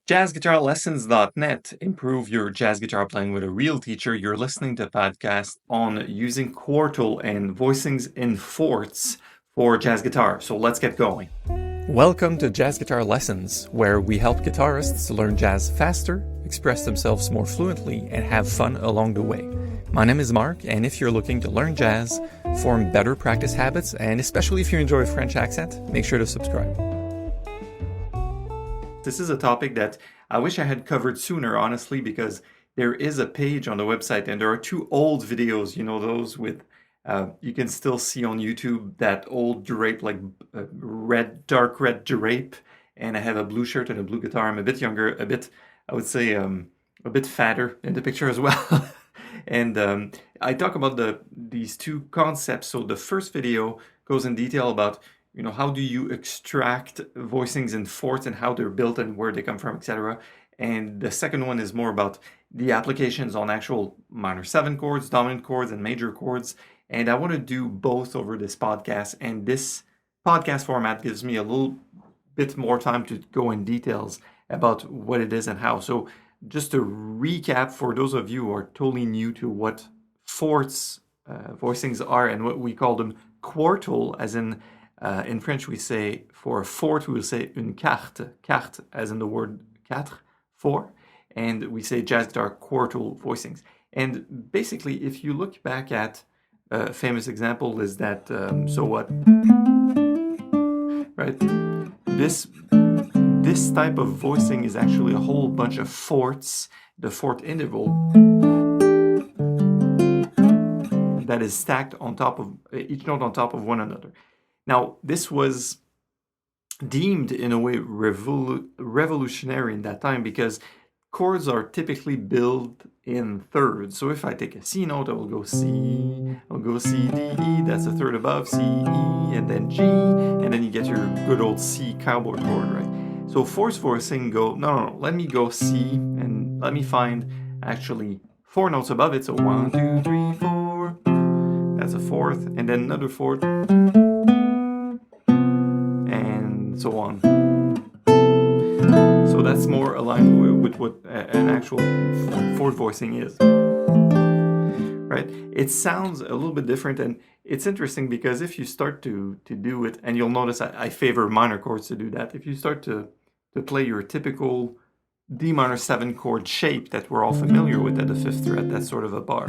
JazzGuitarLessons.net. Improve your jazz guitar playing with a real teacher. You're listening to a podcast on using quartal and voicings in fourths for jazz guitar. So let's get going. Welcome to Jazz Guitar Lessons, where we help guitarists learn jazz faster, express themselves more fluently, and have fun along the way. My name is Mark, and if you're looking to learn jazz, form better practice habits, and especially if you enjoy a French accent, make sure to subscribe. This is a topic that I wish I had covered sooner, honestly, because there is a page on the website and there are two old videos, those with, you can still see on YouTube that old drape, like dark red drape, and I have a blue shirt and a blue guitar. I'm a bit younger, I would say, a bit fatter in the picture as well. And I talk about these two concepts. So the first video goes in detail about how do you extract voicings in fourths and how they're built and where they come from, etc. And the second one is more about the applications on actual minor 7 chords, dominant chords, and major chords. And I want to do both over this podcast. And this podcast format gives me a little bit more time to go in details about what it is and how. So just to recap, for those of you who are totally new to what fourths voicings are and what we call them quartal, as in French, we say for a fourth, we will say une carte, carte as in the word quatre, four, and we say jazz guitar quartal voicings. And basically, if you look back at a famous example is that, so what, right? This type of voicing is actually a whole bunch of fourths, the fourth interval, that is stacked on top of, each note on top of one another. Now, this was deemed in a way revolutionary in that time because chords are typically built in thirds. So if I take a C note, I will go C, I'll go C, D, E, that's a third above, C, E, and then G, and then you get your good old C cowboy chord, right? So fourths voicing no, let me go C, and let me find actually 4 notes above it. So 1, 2, 3, 4, that's a fourth, and then another fourth, so on. So that's more aligned with what an actual fourth voicing is, right? It sounds a little bit different, and it's interesting because if you start to do it, and you'll notice I favor minor chords to do that. If you start to play your typical D minor 7 chord shape that we're all familiar with at the 5th fret, that's sort of a bar.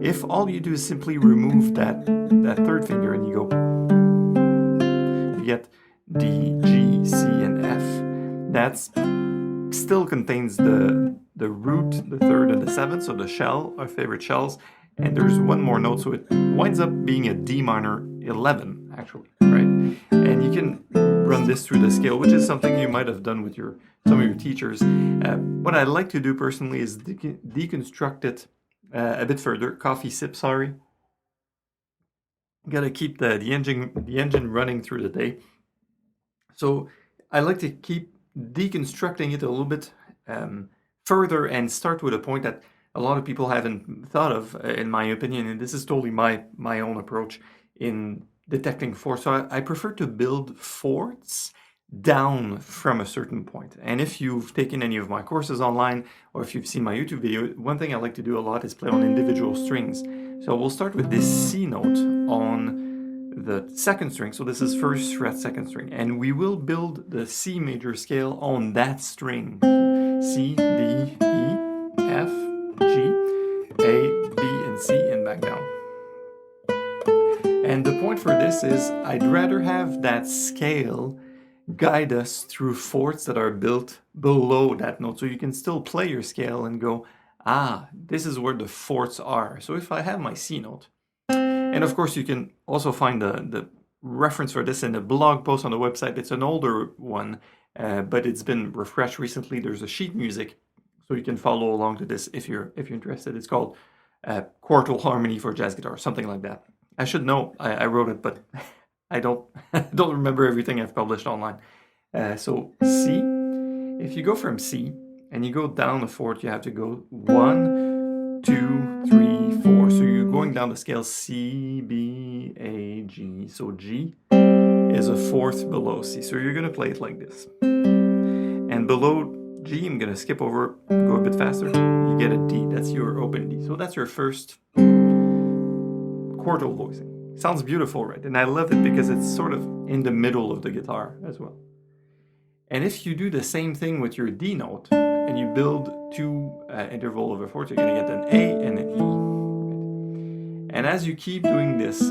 If all you do is simply remove that third finger and you go, get D, G, C, and F. That still contains the root, the third, and the seventh, so the shell, our favorite shells, and there's one more note, so it winds up being a D minor 11, actually, right? And you can run this through the scale, which is something you might have done with some of your teachers. What I like to do personally is deconstruct it a bit further. Coffee sip, sorry. Got to keep the engine running through the day. So I like to keep deconstructing it a little bit further and start with a point that a lot of people haven't thought of, in my opinion, and this is totally my own approach in detecting fourths. So I prefer to build fourths down from a certain point. And if you've taken any of my courses online, or if you've seen my YouTube video, one thing I like to do a lot is play on individual strings. So we'll start with this C note on the second string. So this is 1st fret, 2nd string. And we will build the C major scale on that string. C, D, E, F, G, A, B, and C, and back down. And the point for this is I'd rather have that scale guide us through fourths that are built below that note. So you can still play your scale and go, this is where the fourths are. So if I have my C note, and of course you can also find the reference for this in a blog post on the website. It's an older one, but it's been refreshed recently. There's a sheet music, so you can follow along to this if you're interested. It's called Quartal Harmony for Jazz Guitar, something like that. I should know. I wrote it, but I don't remember everything I've published online. So C, if you go from C and you go down a fourth, you have to go 1, 2, 3, 4. So you're going down the scale C, B, A, G. So G is a fourth below C. So you're going to play it like this. And then below G, I'm going to skip over, go a bit faster. You get a D. That's your open D. So that's your first quartal voicing. Sounds beautiful, right? And I love it because it's sort of in the middle of the guitar as well. And if you do the same thing with your D note and you build two interval over fourths, you're going to get an A and an E. Right? And as you keep doing this,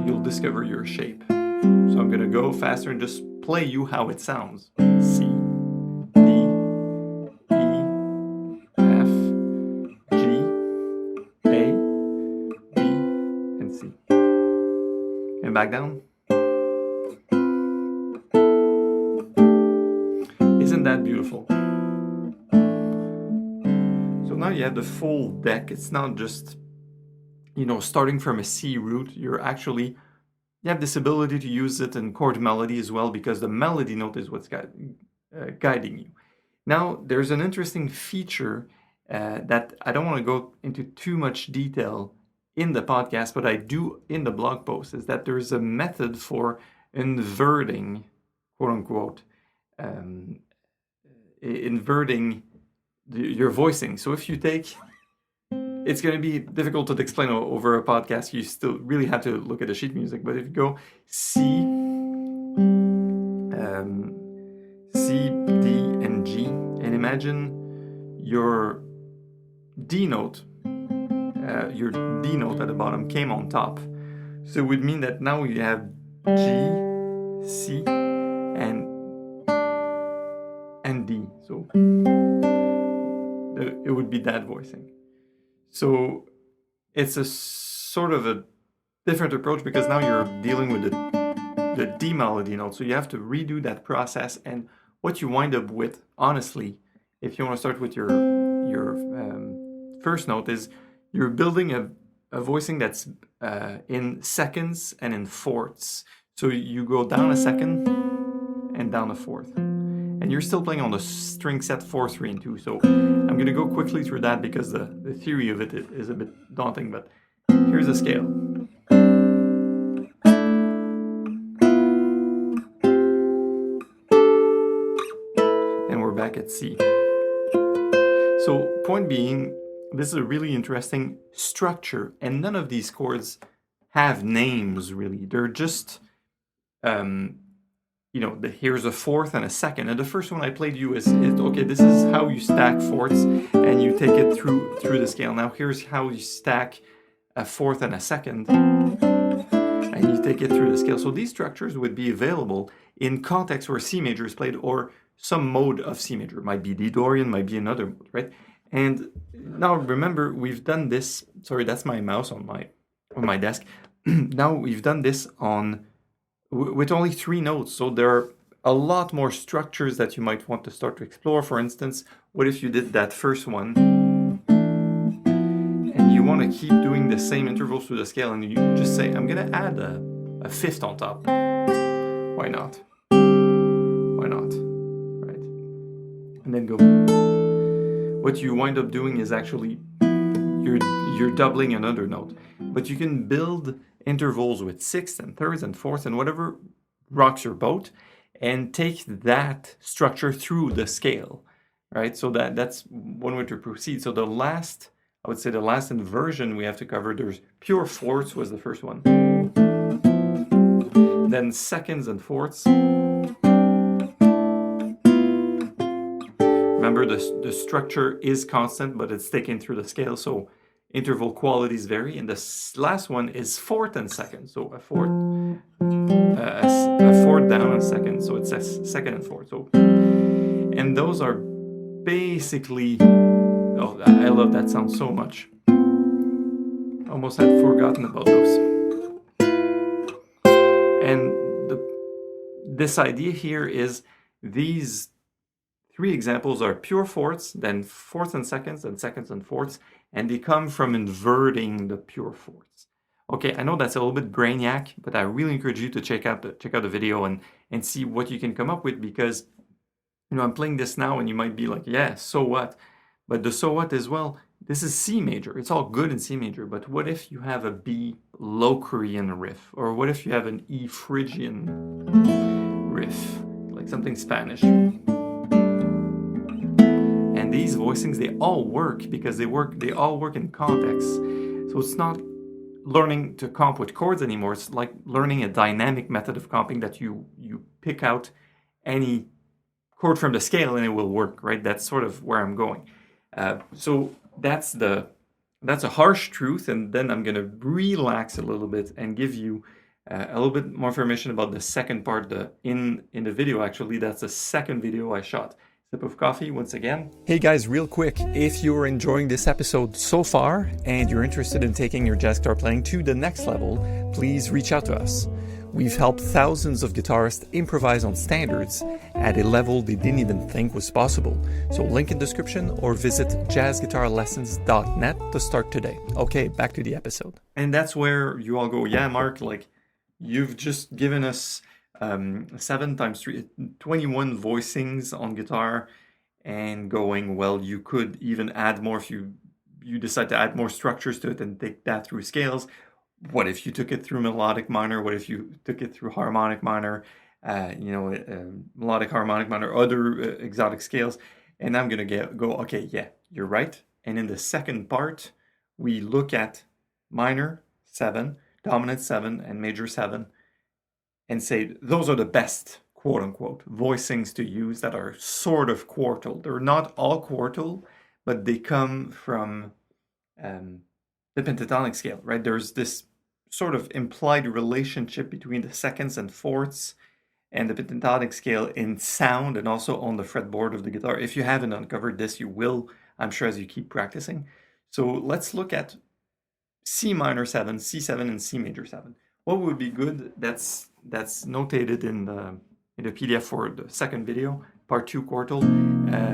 you'll discover your shape. So I'm going to go faster and just play you how it sounds. C, D, E, F, G, A, B, and C. And back down. Isn't that beautiful? So now you have the full deck. It's not just, starting from a C root. You have this ability to use it in chord melody as well, because the melody note is what's guiding you. Now, there's an interesting feature that I don't want to go into too much detail in the podcast, but I do in the blog post, is that there's a method for inverting, quote unquote, inverting your voicing. So if you take, it's going to be difficult to explain over a podcast. You still really have to look at the sheet music. But if you go C, C, D, and G, and imagine your D note, at the bottom came on top. So it would mean that now you have G, C, and D. So it would be that voicing. So it's a sort of a different approach, because now you're dealing with the D melody note. So you have to redo that process. And what you wind up with, honestly, if you want to start with your first note, is you're building a voicing that's in seconds and in fourths. So you go down a second and down a fourth. And you're still playing on the string set 4, 3, and 2. So I'm going to go quickly through that because the theory of it is a bit daunting. But here's the scale. And we're back at C. So point being, this is a really interesting structure. And none of these chords have names, really. They're just... here's a fourth and a second. And the first one I played you is okay, this is how you stack fourths, and you take it through the scale. Now here's how you stack a fourth and a second, and you take it through the scale. So these structures would be available in contexts where C major is played, or some mode of C major. It might be D Dorian, might be another mode, right? And now remember, we've done this. Sorry, that's my mouse on my desk. Now we've done this with only 3 notes. So there are a lot more structures that you might want to start to explore. For instance, what if you did that first one and you want to keep doing the same intervals through the scale, and you just say, I'm going to add a fifth on top. Why not? Why not? Right? And then go. What you wind up doing is actually you're doubling another note. But you can build intervals with sixths and thirds and fourths and whatever rocks your boat, and take that structure through the scale, right? So that's one way to proceed. So the last inversion we have to cover, there's pure fourths was the first one. Then seconds and fourths. Remember, the structure is constant, but it's taken through the scale. So interval qualities vary, and the last one is fourth and second. So a fourth down and second. So it says second and fourth. So, and those are basically. Oh, I love that sound so much. Almost had forgotten about those. And this idea here is these 3 examples are pure fourths, then fourths and seconds and fourths, and they come from inverting the pure fourths. Okay, I know that's a little bit brainiac, but I really encourage you to check out the video and see what you can come up with, because I'm playing this now and you might be like, yeah, so what? But the so what is, well, this is C major. It's all good in C major, but what if you have a B Locrian riff? Or what if you have an E Phrygian riff, like something Spanish? voicings, they all work because they all work in context. So it's not learning to comp with chords anymore. It's like learning a dynamic method of comping that you pick out any chord from the scale and it will work, right? That's sort of where I'm going. So that's a harsh truth, and then I'm going to relax a little bit and give you a little bit more information about the second part. In the video, actually, that's the second video I shot. Sip of coffee once again. Hey guys, real quick, if you're enjoying this episode so far and you're interested in taking your jazz guitar playing to the next level, please reach out to us. We've helped thousands of guitarists improvise on standards at a level they didn't even think was possible. So link in description or visit jazzguitarlessons.net to start today. Okay, back to the episode. And that's where you all go, yeah, Mark, like you've just given us 7 times 3, 21 voicings on guitar, and going, well, you could even add more if you decide to add more structures to it and take that through scales. What if you took it through melodic minor? What if you took it through harmonic minor, melodic harmonic minor, other exotic scales? And I'm going to go, okay, yeah, you're right. And in the second part, we look at minor 7, dominant 7, and major 7, and say those are the best, quote-unquote, voicings to use that are sort of quartal. They're not all quartal, but they come from the pentatonic scale, right? There's this sort of implied relationship between the seconds and fourths and the pentatonic scale in sound and also on the fretboard of the guitar. If you haven't uncovered this, you will, I'm sure, as you keep practicing. So let's look at C minor 7, C7, and C major 7. What would be good? That's notated in the PDF for the second video, part 2 quartal.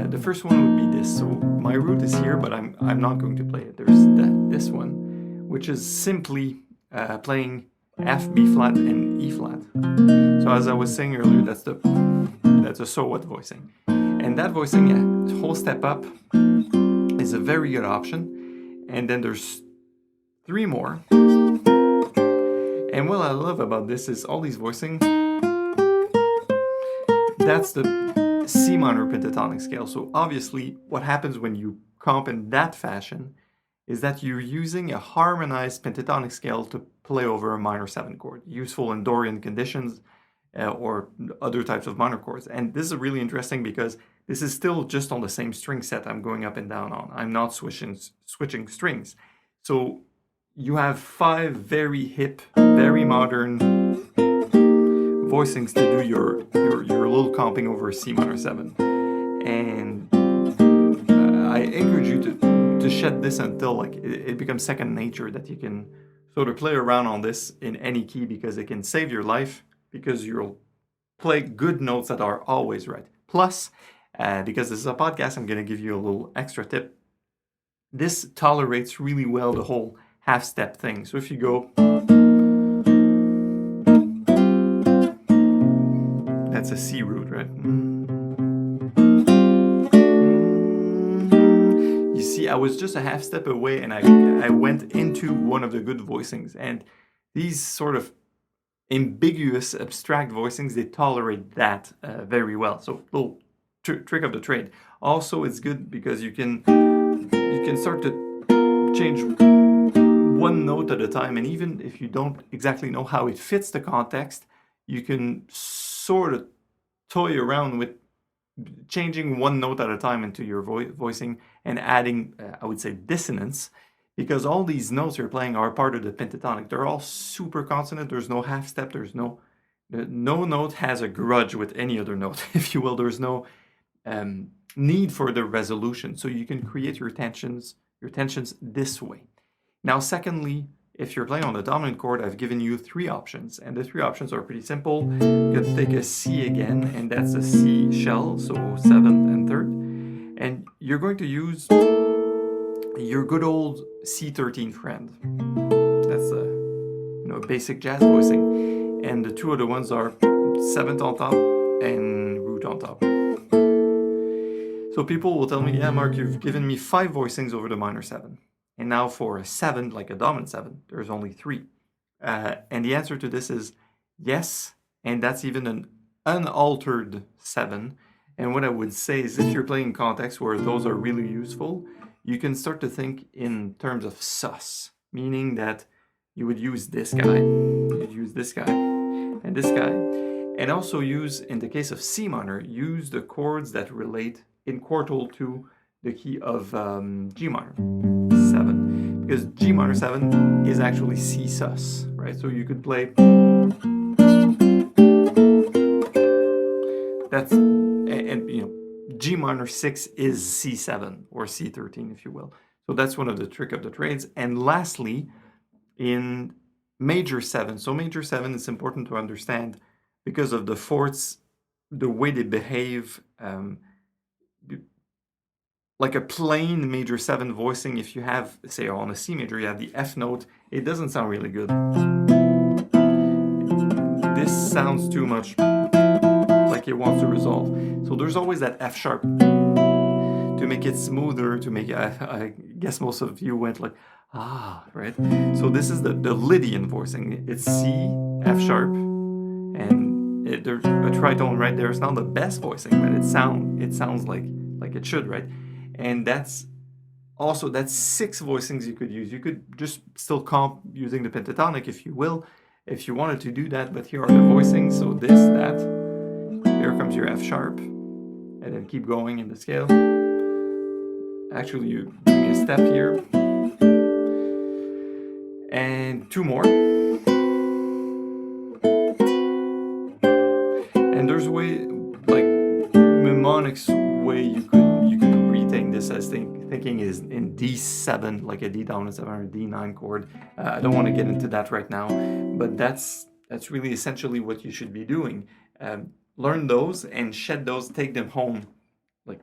The first one would be this. So my root is here, but I'm not going to play it. There's this one, which is simply playing F, B flat, and E flat. So as I was saying earlier, that's a so what voicing, and that voicing, a whole step up, is a very good option. And then there's 3 more. And what I love about this is all these voicing. That's the C minor pentatonic scale. So obviously, what happens when you comp in that fashion is that you're using a harmonized pentatonic scale to play over a minor 7 chord, useful in Dorian conditions or other types of minor chords. And this is really interesting because this is still just on the same string set I'm going up and down on. I'm not switching strings. So you have 5 very hip, very modern voicings to do your little comping over a C minor 7. And I encourage you to shed this until like it becomes second nature, that you can sort of play around on this in any key, because it can save your life, because you'll play good notes that are always right. Plus, because this is a podcast, I'm going to give you a little extra tip. This tolerates really well the whole half-step thing. So if you go, that's a C root, right? You see, I was just a half step away and I went into one of the good voicings. And these sort of ambiguous, abstract voicings, they tolerate that very well. So little trick of the trade. Also, it's good because you can start to change one note at a time, and even if you don't exactly know how it fits the context, you can sort of toy around with changing one note at a time into your voicing and adding, I would say, dissonance, because all these notes you're playing are part of the pentatonic. They're all super consonant. There's no half step. There's no note has a grudge with any other note, if you will. There's no need for the resolution, so you can create your tensions this way. Now, secondly, if you're playing on the dominant chord, I've given you 3 options, and the 3 options are pretty simple. You can take a C again, and that's a C shell, so 7th and 3rd, and you're going to use your good old C13 friend. That's a basic jazz voicing, and the 2 other ones are 7th on top and root on top. So people will tell me, yeah, Mark, you've given me 5 voicings over the minor 7. And now for a 7, like a dominant 7, there's only 3. And the answer to this is yes, and that's even an unaltered 7. And what I would say is if you're playing in contexts where those are really useful, you can start to think in terms of sus, meaning that you would use this guy, you'd use this guy, and this guy, and also use, in the case of C minor, use the chords that relate in quartal to the key of G minor 7, because G minor 7 is actually C sus, right? So you could play that's, and you know, G minor 6 is C7 or C13, if you will. So that's one of the trick of the trades. And lastly, in major 7, so major 7 is important to understand because of the fourths, the way they behave, like a plain major 7 voicing, if you have, say, on a C major, you have the F note, it doesn't sound really good. This sounds too much like it wants to resolve. So there's always that F sharp to make it smoother, to make it, I guess most of you went like, right? So this is the Lydian voicing. It's C, F sharp, and there's a tritone right there. It's not the best voicing, but it sounds like it should, right? And that's 6 voicings you could use. You could just still comp using the pentatonic if you will, if you wanted to do that, but here are the voicings. So this, that, here comes your F sharp, and then keep going in the scale. Actually, you're doing a step here, and 2 more. And there's a way, like mnemonics way you could rethink this as thinking is in D7, like a D dominant 7 or D9 chord. I don't want to get into that right now, but that's really essentially what you should be doing. Learn those and shed those, take them home. Like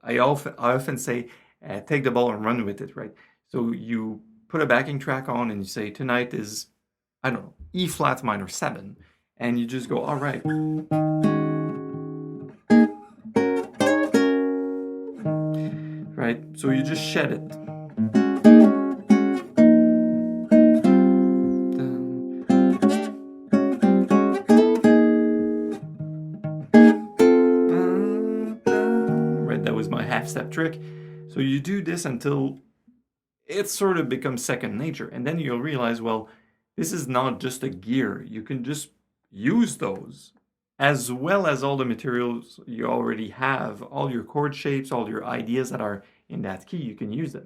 I often say, take the ball and run with it, right? So you put a backing track on and you say, tonight is, I don't know, E flat minor 7. And you just go, all right. Right? So you just shed it. Right, that was my half-step trick. So you do this until it sort of becomes second nature. And then you'll realize, well, this is not just a gear. You can just use those as well as all the materials you already have, all your chord shapes, all your ideas that are in that key, you can use them.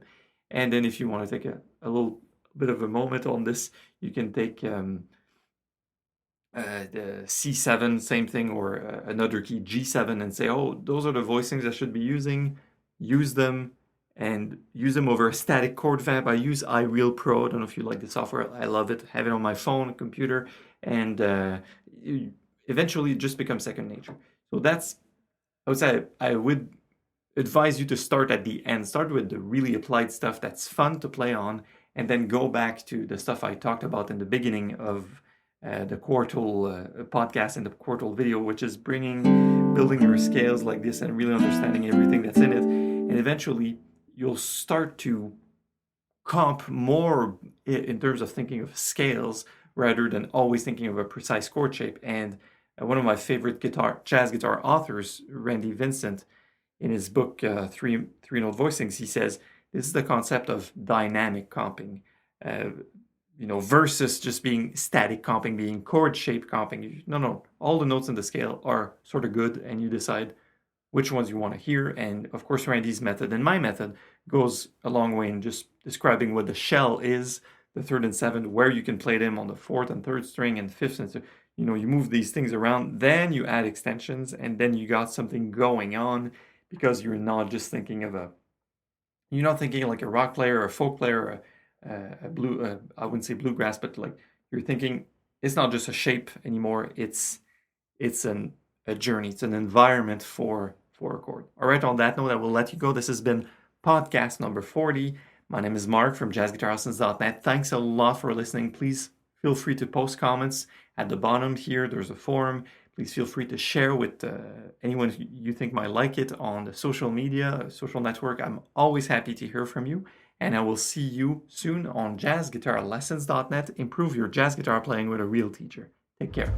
And then if you want to take a little bit of a moment on this, you can take the C7, same thing, or another key, G7, and say, oh, those are the voicings I should be using. Use them, and use them over a static chord vamp. I use iReal Pro. I don't know if you like the software. I love it. I have it on my phone, computer, and eventually it just becomes second nature. So that's, I would say, I would advise you to start at the end. Start with the really applied stuff that's fun to play on, and then go back to the stuff I talked about in the beginning of the Quartal podcast and the Quartal video, which is building your scales like this and really understanding everything that's in it. And eventually you'll start to comp more in terms of thinking of scales rather than always thinking of a precise chord shape. And one of my favorite jazz guitar authors, Randy Vincent, in his book, Three Note Voicings, he says, this is the concept of dynamic comping, versus just being static comping, being chord shape comping. No, all the notes in the scale are sort of good, and you decide which ones you want to hear. And of course, Randy's method and my method goes a long way in just describing what the shell is, the third and seventh, where you can play them on the fourth and third string and fifth. And so, you move these things around, then you add extensions, and then you got something going on, because you're not just thinking you're not thinking like a rock player or a folk player or a blue, I wouldn't say bluegrass, but like you're thinking, it's not just a shape anymore. It's a journey. It's an environment for a chord. All right, on that note, I will let you go. This has been podcast number 40. My name is Mark from jazzguitarlessons.net. Thanks a lot for listening. Please feel free to post comments at the bottom here. There's a forum. Please feel free to share with anyone you think might like it on the social media, social network. I'm always happy to hear from you. And I will see you soon on jazzguitarlessons.net. Improve your jazz guitar playing with a real teacher. Take care.